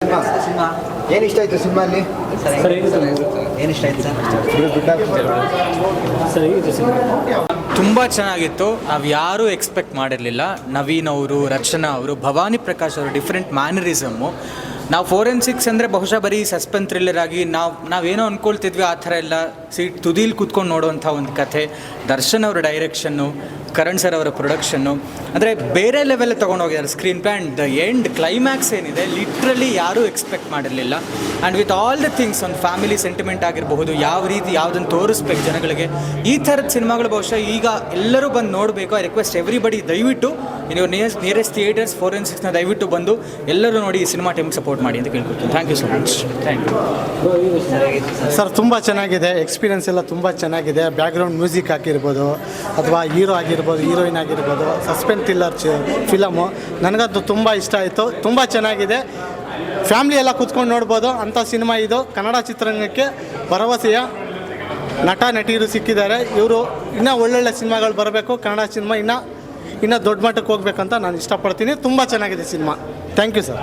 Cinema ಏನು ಇಷ್ಟ ಆಯಿತು ಸಿನಿಮಾಲ್ಲಿ? ಏನು ಇಷ್ಟ ಆಯ್ತು ತುಂಬ ಚೆನ್ನಾಗಿತ್ತು. ನಾವು ಯಾರೂ ಎಕ್ಸ್ಪೆಕ್ಟ್ ಮಾಡಿರಲಿಲ್ಲ. ನವೀನ್ ಅವರು, ರಚನಾ ಅವರು, ಭವಾನಿ ಪ್ರಕಾಶ್ ಅವರು ಡಿಫ್ರೆಂಟ್ ಮ್ಯಾನರಿಸಮ್ಮು. ನಾವು ಫೋರೆನ್ಸಿಕ್ಸ್ ಅಂದರೆ ಬಹುಶಃ ಬರೀ ಸಸ್ಪೆನ್ಸ್ ಥ್ರಿಲ್ಲರ್ ಆಗಿ ನಾವೇನೋ ಅಂದ್ಕೊಳ್ತಿದ್ವಿ, ಆ ಥರ ಎಲ್ಲ ತುದೀಲಿ ಕೂತ್ಕೊಂಡು ನೋಡೋವಂಥ ಒಂದು ಕಥೆ. ದರ್ಶನ್ ಅವರ ಡೈರೆಕ್ಷನ್ನು, ಕರಣ್ ಸರ್ ಅವರ ಪ್ರೊಡಕ್ಷನ್ನು ಅಂದರೆ ಬೇರೆ ಲೆವೆಲ್ ತೊಗೊಂಡೋಗಿದ್ದಾರೆ screenplay. And the end climax ಏನಿದೆ ಲಿಟ್ರಲಿ ಯಾರೂ ಎಕ್ಸ್ಪೆಕ್ಟ್ ಮಾಡಿರಲಿಲ್ಲ. And with all the things, ಒಂದು ಫ್ಯಾಮಿಲಿ ಸೆಂಟಿಮೆಂಟ್ ಆಗಿರಬಹುದು, ಯಾವ ರೀತಿ ಯಾವುದನ್ನು ತೋರಿಸ್ಬೇಕು ಜನಗಳಿಗೆ, ಈ ಥರದ ಸಿನಿಮಾಗಳು ಬಹುಶಃ ಈಗ ಎಲ್ಲರೂ ಬಂದು ನೋಡಬೇಕು. ಐ ರಿಕ್ವೆಸ್ಟ್ ಎವ್ರಿಬಡಿ, ದಯವಿಟ್ಟು ನೀವು ನಿಯರೆಸ್ಟ್ ಥಿಯೇಟರ್ಸ್ ಫೋರೆನ್ಸಿಕ್ಸ್ನ ದಯವಿಟ್ಟು ಬಂದು ಎಲ್ಲರೂ ನೋಡಿ ಈ ಸಿನಿಮಾ ಟೈಮ್ಗೆ ಸಪೋರ್ಟ್ ಮಾಡಿ ಅಂತ ಕೇಳ್ಕೊಡ್ತೀನಿ. Thank you so much. Thank you sir. ತುಂಬ ಚೆನ್ನಾಗಿದೆ, ಎಕ್ಸ್ಪೀರಿಯನ್ಸ್ ಎಲ್ಲ ತುಂಬ ಚೆನ್ನಾಗಿದೆ. ಬ್ಯಾಕ್ಗ್ರೌಂಡ್ ಮ್ಯೂಸಿಕ್ ಆಗಿರ್ಬೋದು, ಅಥವಾ ಹೀರೋ ಆಗಿರ್ಬೋದು, ಹೀರೋಯಿನ್ ಆಗಿರ್ಬೋದು, ಸಸ್ಪೆನ್ಸ್ ಥ್ರಿಲ್ಲರ್ ಫಿಲಮು ನನಗಂತೂ ತುಂಬ ಇಷ್ಟ ಆಯಿತು. ತುಂಬ ಚೆನ್ನಾಗಿದೆ, ಫ್ಯಾಮ್ಲಿ ಎಲ್ಲ ಕೂತ್ಕೊಂಡು ನೋಡ್ಬೋದು ಅಂಥ ಸಿನಿಮಾ ಇದು. ಕನ್ನಡ ಚಿತ್ರರಂಗಕ್ಕೆ ಭರವಸೆಯ ನಟ ನಟಿಯರು ಸಿಕ್ಕಿದ್ದಾರೆ. ಇವರು ಇನ್ನೂ ಒಳ್ಳೊಳ್ಳೆ ಸಿನಿಮಾಗಳು ಬರಬೇಕು. ಕನ್ನಡ ಸಿನಿಮಾ ಇನ್ನೂ ದೊಡ್ಡ ಮಟ್ಟಕ್ಕೆ ಹೋಗ್ಬೇಕಂತ ನಾನು ಇಷ್ಟಪಡ್ತೀನಿ. ತುಂಬ ಚೆನ್ನಾಗಿದೆ ಸಿನಿಮಾ. Thank you sir.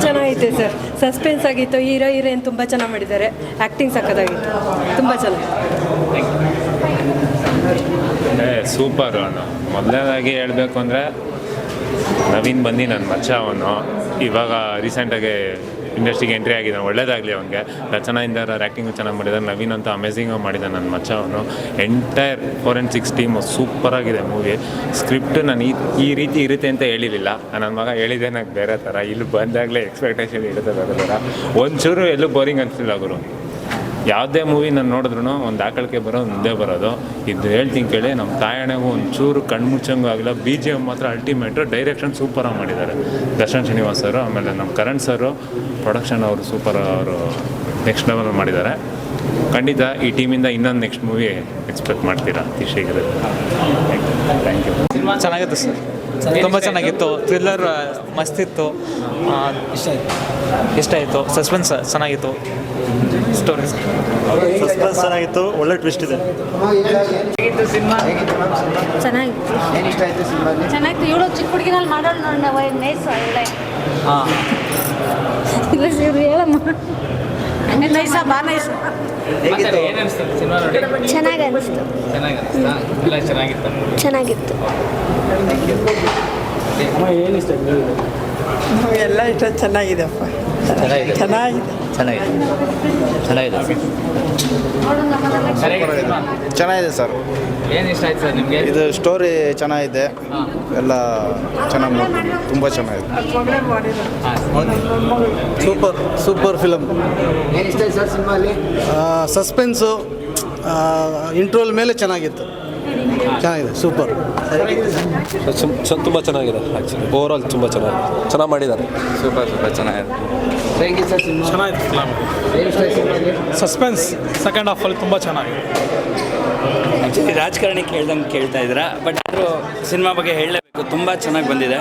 ಚೆನ್ನಾಗಿತ್ತು ಸರ್, ಸಸ್ಪೆನ್ಸ್ ಆಗಿತ್ತು. ಹೀರೋಯಿನ್ ತುಂಬ ಚೆನ್ನಾಗಿ ಮಾಡಿದ್ದಾರೆ, ಆ್ಯಕ್ಟಿಂಗ್ ಸಕ್ಕತ್ತಾಗಿತ್ತು, ತುಂಬ ಚೆನ್ನಾಗಿತ್ತು. ಸೂಪರ್. ಅವನು ಮೊದಲನೇದಾಗಿ ಹೇಳಬೇಕು ಅಂದರೆ ನವೀನ್ ಬಂದು ನನ್ನ ಮಚ್ಚ. ಅವನು ಇವಾಗ ರೀಸೆಂಟಾಗಿ ಇಂಡಸ್ಟ್ರಿಗೆ ಎಂಟ್ರಿ ಆಗಿದ್ದಾನೆ, ಒಳ್ಳೇದಾಗಲಿ ಅವನಿಗೆ. ರಚನಾಯಿಂದ ಆ್ಯಕ್ಟಿಂಗು ಚೆನ್ನಾಗಿ ಮಾಡಿದ್ದಾರೆ. ನವೀನ್ ಅಂತ ಅಮೇಝಿಂಗಾಗಿ ಮಾಡಿದ್ದಾನೆ ನನ್ನ ಮಚ್ಚ. ಅವನು ಎಂಟೈರ್ ಫೋರೆನ್ಸಿಕ್ಸ್ ಟೀಮು ಸೂಪರಾಗಿದೆ ಮೂವಿ. ಸ್ಕ್ರಿಪ್ಟ್ ನಾನು ಈ ರೀತಿ ಇರುತ್ತೆ ಅಂತ ಹೇಳಿರಲಿಲ್ಲ. ನನ್ನ ಮಗ ಹೇಳಿದೆ ನನಗೆ ಬೇರೆ ಥರ. ಇಲ್ಲಿ ಬಂದಾಗಲೇ ಎಕ್ಸ್ಪೆಕ್ಟೇಷನ್ ಇರುತ್ತೆ ಬೇರೆ ಥರ. ಒಂಚೂರು ಎಲ್ಲೂ ಬೋರಿಂಗ್ ಅನಿಸಿಲ್ಲ ಅವರು. ಯಾವುದೇ ಮೂವಿ ನಾನು ನೋಡಿದ್ರು ಒಂದು ಆಕಳಿಕೆ ಬರೋದು ಮುಂದೆ ಬರೋದು. ಇದು ಹೇಳ್ತೀನಿ ಕೇಳಿ, ನಮ್ಮ ತಾಯಣೆಗೂ ಒಂಚೂರು ಕಣ್ಮುಚ್ಚಂಗೂ ಆಗಿಲ್ಲ. BGM ಮಾತ್ರ ಅಲ್ಟಿಮೇಟು. ಡೈರೆಕ್ಷನ್ ಸೂಪರಾಗಿ ಮಾಡಿದ್ದಾರೆ ದರ್ಶನ್ ಶ್ರೀನಿವಾಸ್ ಅವರು. ಆಮೇಲೆ ನಮ್ಮ ಕರಣ್ ಸರು ಪ್ರೊಡಕ್ಷನ್ ಅವರು ಸೂಪರ್, ಅವರು ನೆಕ್ಸ್ಟ್ ಲೆವೆಲ್ ಮಾಡಿದ್ದಾರೆ. ಖಂಡಿತ ಈ ಟೀಮಿಂದ ಇನ್ನೊಂದು ನೆಕ್ಸ್ಟ್ ಮೂವಿ ಎಕ್ಸ್ಪೆಕ್ಟ್ ಮಾಡ್ತೀರಾ ಅತಿ ಶೀಘ್ರ. Thank you. ಸಿನಿಮಾ ಚೆನ್ನಾಗಿತ್ತು ಸರ್, ತುಂಬ ಚೆನ್ನಾಗಿತ್ತು. ಥ್ರಿಲ್ಲರ್ ಮಸ್ತಿತ್ತು, ಇಷ್ಟ ಆಯಿತು. ಸಸ್ಪೆನ್ಸ್ ಚೆನ್ನಾಗಿತ್ತು, ಸ್ಟೋರಿ ಸಸ್ಪೆನ್ಸ್ ಚೆನ್ನಾಗಿತ್ತು, ಒಳ್ಳೆ ಟ್ವಿಸ್ಟ್ ಇದೆ. ಸಿನಿಮಾ ಚೆನ್ನಾಗಿತ್ತು, ಏನು ಇಷ್ಟ ಆಯಿತು ಸಿನಿಮಾಲ್ಲಿ? ಚೆನ್ನಾಗಿತ್ತು. ಇವಳು ಚಿಕ್ಕ ಹುಡುಗಿನಲ್ಲಿ ಮಾಡೋಳು ನೋಡಿ ನೈಸ್. ಹಾಂ, ಹೇಳಮ್ಮ ನೈಸ, ಬಾ ನೈಸ್. ಚೆನ್ನಾಗಿ ಅನಿಸ್ತು, ಚೆನ್ನಾಗಿತ್ತು. ಎಲ್ಲ ಇಷ್ಟ ಚೆನ್ನಾಗಿದೆಪ್ಪ, ಚೆನ್ನಾಗಿದೆ ಸರ್. ಏನು ಇಷ್ಟ ಆಯ್ತು ಸರ್ ನಿಮಗೆ? ಇದು ಸ್ಟೋರಿ ಚೆನ್ನಾಗಿದೆ, ಎಲ್ಲ ಚೆನ್ನಾಗಿ ಮಾಡಿ, ತುಂಬ ಚೆನ್ನಾಗಿದೆ. Super film. ಏನು ಇಷ್ಟ ಆಯ್ತು ಸರ್ ಸಿನಿಮಾಲ್ಲಿ? ಸಸ್ಪೆನ್ಸು ಇಂಟ್ರೋಲ್ ಮೇಲೆ ಚೆನ್ನಾಗಿತ್ತು, ಚೆನ್ನಾಗಿದೆ, ಸೂಪರ್. ತುಂಬ ಚೆನ್ನಾಗಿದೆ. ಆ್ಯಕ್ಚುಲಿ ಓವರಾಲ್ ತುಂಬ ಚೆನ್ನಾಗಿ ಮಾಡಿದ್ದಾರೆ. ಸೂಪರ್ ಚೆನ್ನಾಗಿದೆ. ಹೇಗೆ ಸರ್ ಸಿನಿಮಾ? ಚೆನ್ನಾಗಿತ್ತು ಫಿಲಮ್. ಏನು ಇಷ್ಟ ಆಯ್ತು ಸಿನಿಮಾಲ್ಲಿ? ಸಸ್ಪೆನ್ಸ್ ಸೆಕೆಂಡ್ ಹಾಫಲ್ಲಿ ತುಂಬ ಚೆನ್ನಾಗಿದೆ. ಆ್ಯಕ್ಚುಲಿ ರಾಜಕಾರಣಿ ಕೇಳ್ತಾ ಇದ್ದೀರಾ, ಬಟ್ ಆದರೂ ಸಿನಿಮಾ ಬಗ್ಗೆ ಹೇಳಲೇಬೇಕು. ತುಂಬ ಚೆನ್ನಾಗಿ ಬಂದಿದೆ.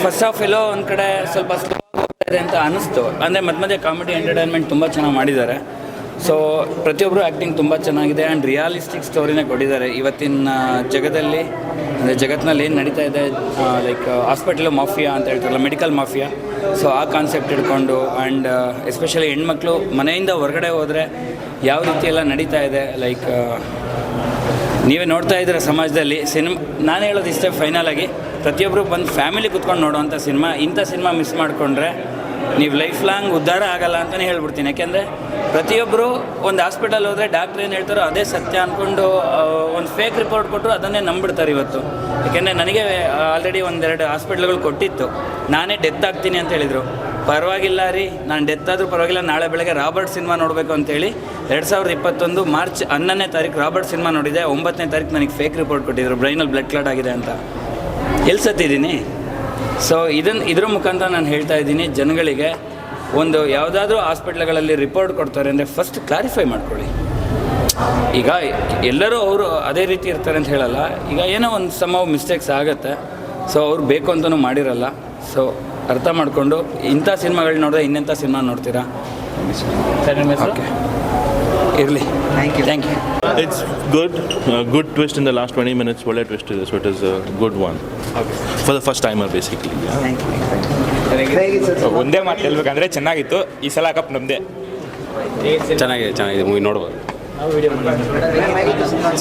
ಫಸ್ಟ್ ಹಾಫ್ ಎಲ್ಲೋ ಒಂದು ಕಡೆ ಸ್ವಲ್ಪ ಸ್ಲೋ ಹೋಗ್ತಾ ಇದೆ ಅಂತ ಅನ್ನಿಸ್ತು. ಅಂದರೆ ಮಧ್ಯೆ ಕಾಮಿಡಿ ಎಂಟರ್ಟೈನ್ಮೆಂಟ್ ತುಂಬ ಚೆನ್ನಾಗಿ ಮಾಡಿದ್ದಾರೆ. ಸೊ ಪ್ರತಿಯೊಬ್ಬರು ಆ್ಯಕ್ಟಿಂಗ್ ತುಂಬ ಚೆನ್ನಾಗಿದೆ. ಆ್ಯಂಡ್ ರಿಯಾಲಿಸ್ಟಿಕ್ ಸ್ಟೋರಿನೇ ಕೊಟ್ಟಿದ್ದಾರೆ. ಇವತ್ತಿನ ಜಗದಲ್ಲಿ, ಅಂದರೆ ಜಗತ್ತಿನಲ್ಲಿ ಏನು ನಡೀತಾ ಇದೆ, ಲೈಕ್ ಹಾಸ್ಪಿಟಲ್ ಮಾಫಿಯಾ ಅಂತ ಹೇಳ್ತಾರಲ್ಲ, ಮೆಡಿಕಲ್ ಮಾಫಿಯಾ. ಸೊ ಆ ಕಾನ್ಸೆಪ್ಟ್ ಹಿಡ್ಕೊಂಡು, ಆ್ಯಂಡ್ ಎಸ್ಪೆಷಲಿ ಹೆಣ್ಮಕ್ಳು ಮನೆಯಿಂದ ಹೊರಗಡೆ ಹೋದರೆ ಯಾವ ರೀತಿ ಎಲ್ಲ ನಡೀತಾ ಇದೆ, ಲೈಕ್ ನೀವೇ ನೋಡ್ತಾ ಇದ್ದೀರ ಸಮಾಜದಲ್ಲಿ. ನಾನು ಹೇಳೋದು ಇಷ್ಟೇ ಫೈನಲ್ ಆಗಿ, ಪ್ರತಿಯೊಬ್ಬರು ಬಂದು ಫ್ಯಾಮಿಲಿ ಕುತ್ಕೊಂಡು ನೋಡೋವಂಥ ಸಿನಿಮಾ. ಇಂಥ ಸಿನಿಮಾ ಮಿಸ್ ಮಾಡಿಕೊಂಡ್ರೆ ನೀವು ಲೈಫ್ ಲಾಂಗ್ ಉದ್ಧಾರ ಆಗಲ್ಲ ಅಂತಲೇ ಹೇಳ್ಬಿಡ್ತೀನಿ. ಯಾಕೆಂದರೆ ಪ್ರತಿಯೊಬ್ಬರು ಒಂದು ಹಾಸ್ಪಿಟಲ್ ಹೋದರೆ ಡಾಕ್ಟ್ರ್ ಏನು ಹೇಳ್ತಾರೋ ಅದೇ ಸತ್ಯ ಅಂದ್ಕೊಂಡು ಒಂದು ಫೇಕ್ ರಿಪೋರ್ಟ್ ಕೊಟ್ಟರು ಅದನ್ನೇ ನಂಬಿಡ್ತಾರೆ ಇವತ್ತು. ಯಾಕೆಂದರೆ ನನಗೆ ಆಲ್ರೆಡಿ ಒಂದೆರಡು ಹಾಸ್ಪಿಟ್ಲ್ಗಳು ಕೊಟ್ಟಿತ್ತು, ನಾನೇ ಡೆತ್ ಆಗ್ತೀನಿ ಅಂತ ಹೇಳಿದರು. ಪರವಾಗಿಲ್ಲ ರೀ, ನಾನು ಡೆತ್ ಆದರೂ ಪರವಾಗಿಲ್ಲ, ನಾಳೆ ಬೆಳಗ್ಗೆ ರಾಬರ್ಟ್ ಸಿನಿಮಾ ನೋಡಬೇಕು ಅಂತೇಳಿ 2021 ಮಾರ್ಚ್ 11ನೇ ತಾರೀಕು ರಾಬರ್ಟ್ ಸಿನಿಮಾ ನೋಡಿದೆ. 9ನೇ ತಾರೀಕು ನನಗೆ ಫೇಕ್ ರಿಪೋರ್ಟ್ ಕೊಟ್ಟಿದ್ರು, ಬ್ರೈನಲ್ಲಿ ಬ್ಲಡ್ ಕ್ಲಾಟ್ ಆಗಿದೆ ಅಂತ. ಎಲ್ಲಿ ಸತ್ತಿದ್ದೀನಿ? ಸೊ ಇದ್ರ ಮುಖಾಂತರ ನಾನು ಹೇಳ್ತಾ ಇದ್ದೀನಿ ಜನಗಳಿಗೆ, ಒಂದು ಯಾವುದಾದ್ರೂ ಹಾಸ್ಪಿಟ್ಲ್ಗಳಲ್ಲಿ ರಿಪೋರ್ಟ್ ಕೊಡ್ತಾರೆ ಅಂದರೆ ಫಸ್ಟ್ ಕ್ಲಾರಿಫೈ ಮಾಡ್ಕೊಳ್ಳಿ. ಈಗ ಎಲ್ಲರೂ ಅವರು ಅದೇ ರೀತಿ ಇರ್ತಾರೆ ಅಂತ ಹೇಳಲ್ಲ. ಈಗ ಏನೋ ಒಂದು ಸಮ್ ಮಿಸ್ಟೇಕ್ಸ್ ಆಗುತ್ತೆ. ಸೊ ಅವ್ರು ಬೇಕು ಅಂತಲೂ ಮಾಡಿರಲ್ಲ. ಸೊ ಅರ್ಥ ಮಾಡಿಕೊಂಡು ಇಂಥ ಸಿನಿಮಾಗಳು ನೋಡಿದ್ರೆ ಇನ್ನೆಂಥ ಸಿನಿಮಾ ನೋಡ್ತೀರಾ? ಓಕೆ. ಇರಲಿ. Thank you. It's good. Good twist in the last 20 minutes. Well, twist is so it is a good one for the first timer basically. ಒಂದೇ ಮಾತು ಹೇಳ್ಬೇಕಂದ್ರೆ ಚೆನ್ನಾಗಿತ್ತು. ಈ ಸಲ ಕಪ್ ನಮ್ಮದೇ. ಚೆನ್ನಾಗಿದೆ ಮೂವಿ ನೋಡ್ಬೋದು.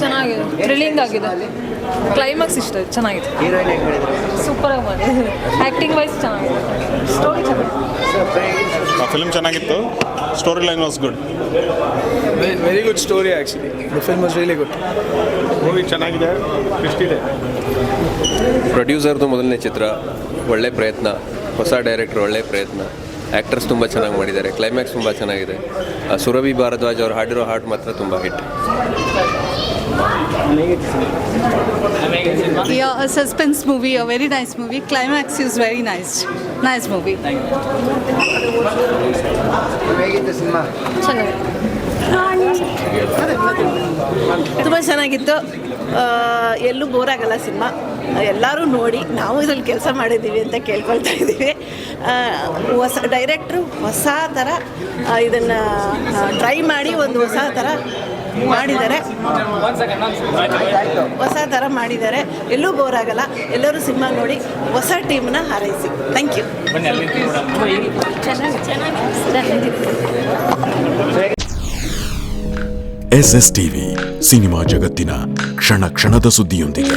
ಚೆನ್ನಾಗಿದೆ, ಥ್ರಿಲ್ಲಿಂಗ್ ಆಗಿದೆ, ಕ್ಲೈಮ್ಯಾಕ್ಸ್ ಇಷ್ಟ ಚೆನ್ನಾಗಿದೆ, ಸೂಪರಾಗಿ ಮಾಡಿದೆ, ಆ್ಯಕ್ಟಿಂಗ್ ವೈಸ್ ಚೆನ್ನಾಗಿದೆ, ಸ್ಟೋರಿ ಚೆನ್ನಾಗಿದೆ. ಫಿಲ್ಮ್ ಚೆನ್ನಾಗಿತ್ತು, story line was good. Very good story actually. The film was really good. Movie ಚೆನ್ನಾಗಿದೆ, ಟ್ವಿಸ್ಟ್ ಇದೆ. ಪ್ರೊಡ್ಯೂಸರ್ದು ಮೊದಲನೇ ಚಿತ್ರ, ಒಳ್ಳೆ ಪ್ರಯತ್ನ, ಹೊಸ ಡೈರೆಕ್ಟ್ರ್ ಒಳ್ಳೆ ಪ್ರಯತ್ನ, ಆ್ಯಕ್ಟರ್ಸ್ ತುಂಬ ಚೆನ್ನಾಗಿ ಮಾಡಿದ್ದಾರೆ, ಕ್ಲೈಮ್ಯಾಕ್ಸ್ ತುಂಬ ಚೆನ್ನಾಗಿದೆ. ಸುರಭಿ ಭಾರದ್ವಾಜ್ ಅವ್ರು ಹಾಡಿರೋ ಹಾಡು ಮಾತ್ರ ತುಂಬ hit. Yeah, a suspense movie, a very nice movie. Climax is very nice. Nice movie. ತುಂಬ ಚೆನ್ನಾಗಿತ್ತು. ಎಲ್ಲೂ ಬೋರ್ ಆಗಲ್ಲ ಸಿನಿಮಾ. ಎಲ್ಲರೂ ನೋಡಿ, ನಾವು ಇದರಲ್ಲಿ ಕೆಲಸ ಮಾಡಿದ್ದೀವಿ ಅಂತ ಕೇಳ್ಕೊಳ್ತಾ ಇದ್ದೀವಿ. ಹೊಸ ಡೈರೆಕ್ಟ್ರು ಹೊಸ ಥರ ಇದನ್ನು ಟ್ರೈ ಮಾಡಿ ಒಂದು ಹೊಸ ಥರ ಮಾಡಿದ್ದಾರೆ, ಎಲ್ಲೂ ಬೋರ್ ಆಗಲ್ಲ. ಎಲ್ಲರೂ ಸಿನಿಮಾ ನೋಡಿ ಹೊಸ ಟೀಮ್ನ ಹಾರೈಸಿ. Thank you. SSTV ಸಿನಿಮಾ ಜಗತ್ತಿನ ಕ್ಷಣ ಕ್ಷಣದ ಸುದ್ದಿಯೊಂದಿಗೆ.